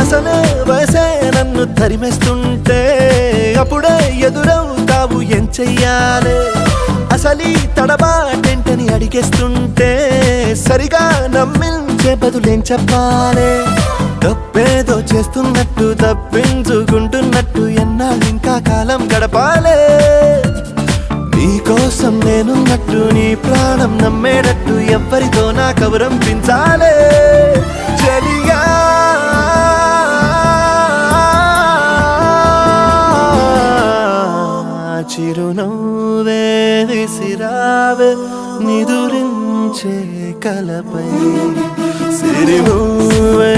అసలే వయసే నన్ను తరిమేస్తుంటే అప్పుడే ఎదురవుతావు ఏం చెయ్యాలే అసలీ తడబాటేంటని అడిగేస్తుంటే సరిగా నమ్మించే బదులేం చెప్పాలే తప్పేదో చేస్తున్నట్టు తప్పించుకుంటున్నట్టు ఎన్నాళ్ళు ఇంకా కాలం గడపాలే నీకోసం నేనున్నట్టు నీ ప్రాణం నమ్మేటట్టు ఎవ్వరితో నా కవరం పించాలే చలియా చిరునవ్వే విసిరావే నిదురించే కలపై సిరిమూవే